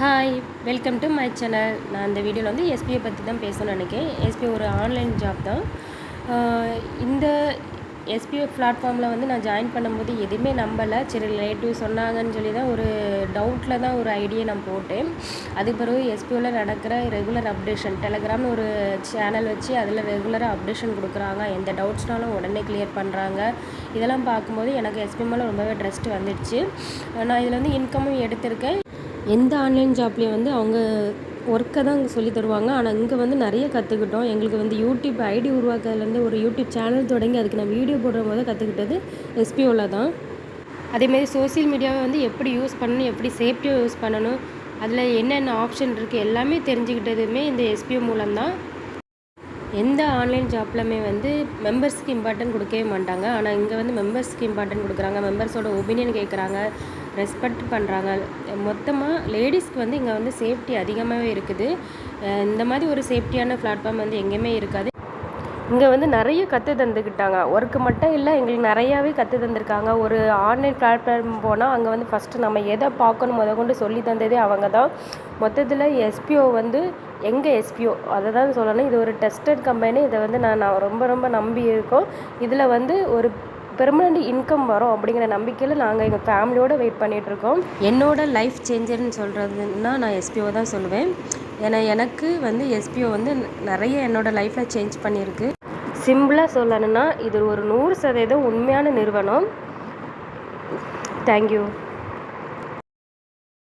Hi, welcome to my channel. நான் இந்த வீடியோவில் வந்து எஸ்பிஐ பற்றி தான் பேசணும்னு நினைக்கிறேன். எஸ்பிஐ ஒரு ஆன்லைன் ஜாப் தான். இந்த எஸ்பிஐ பிளாட்ஃபார்மில் வந்து நான் ஜாயின் பண்ணும்போது எதுவுமே நம்பலை. சரி, ரிலேட்டிவ் சொன்னாங்கன்னு சொல்லி தான் ஒரு டவுட்டில் தான் ஒரு ஐடியை நான் போட்டேன். அதுக்கு பிறகு எஸ்பிஓவில் நடக்கிற ரெகுலர் அப்டேஷன், டெலகிராம்னு ஒரு சேனல் வச்சு அதில் ரெகுலராக அப்டேஷன் கொடுக்குறாங்க. எந்த டவுட்ஸ்னாலும் உடனே கிளியர் பண்ணுறாங்க. இதெல்லாம் பார்க்கும்போது எனக்கு எஸ்பிஐ மேலே ரொம்பவே ட்ரஸ்ட் வந்துடுச்சு. நான் இதில் வந்து இன்கமும் எடுத்திருக்கேன். எந்த ஆன்லைன் ஜாப்லேயும் வந்து அவங்க ஒர்க்கை தான் அங்கே சொல்லி தருவாங்க. ஆனால் இங்கே வந்து நிறைய கற்றுக்கிட்டோம். எங்களுக்கு வந்து யூடியூப் ஐடி உருவாக்குறதுலேருந்து ஒரு யூடியூப் சேனல் தொடங்கி அதுக்கு நான் வீடியோ போடுற போது கற்றுக்கிட்டது எஸ்பிஓவில் தான். அதேமாரி சோசியல் மீடியாவை வந்து எப்படி யூஸ் பண்ணணும், எப்படி சேஃப்டியாக யூஸ் பண்ணணும், அதில் என்னென்ன ஆப்ஷன் இருக்குது எல்லாமே தெரிஞ்சுக்கிட்டதுமே இந்த எஸ்பிஓ மூலம்தான். எந்த ஆன்லைன் ஜாப்லையுமே வந்து மெம்பர்ஸ்க்கு இம்பார்ட்டன்ட் கொடுக்கவே மாட்டாங்க. ஆனால் இங்கே வந்து மெம்பர்ஸ்க்கு இம்பார்ட்டன்ட் கொடுக்குறாங்க. மெம்பர்ஸோட ஒப்பீனியன் கேட்குறாங்க, ரெஸ்பெக்ட் பண்ணுறாங்க. மொத்தமாக லேடிஸ்க்கு வந்து இங்கே வந்து சேஃப்டி அதிகமாகவே இருக்குது. இந்த மாதிரி ஒரு சேஃப்டியான பிளாட்ஃபார்ம் வந்து எங்கேயுமே இருக்காது. இங்கே வந்து நிறைய கற்று தந்துக்கிட்டாங்க. ஒர்க்கு மட்டும் இல்லை, எங்களுக்கு நிறையாவே கற்று தந்திருக்காங்க. ஒரு ஆன்லைன் பிளாட்ஃபார்ம் போனால் அங்கே வந்து ஃபஸ்ட்டு நம்ம எதை பார்க்கணும் கொண்டு சொல்லி தந்ததே அவங்க தான். மொத்தத்தில் எஸ்பிஓ வந்து எங்கள் எஸ்பிஓ அதை தான் சொல்லணும். இது ஒரு டெஸ்டட் கம்பெனி. இதை வந்து நான் ரொம்ப நம்பி இருக்கோம். இதில் வந்து ஒரு பெர்மனண்ட் இன்கம் வரும் அப்படிங்கிற நம்பிக்கையில் நாங்கள் எங்கள் ஃபேமிலியோடு வெயிட் பண்ணிகிட்ருக்கோம். என்னோடய லைஃப் சேஞ்சர்னு சொல்கிறதுனா நான் எஸ்பிஓ தான் சொல்லுவேன். ஏன்னா எனக்கு வந்து எஸ்பிஓ வந்து நிறைய என்னோடய லைஃப்பில் சேஞ்ச் பண்ணியிருக்கு. சிம்பிளாக சொல்லணும்னா இது ஒரு 100% உண்மையான நிறுவனம். தேங்க்யூ.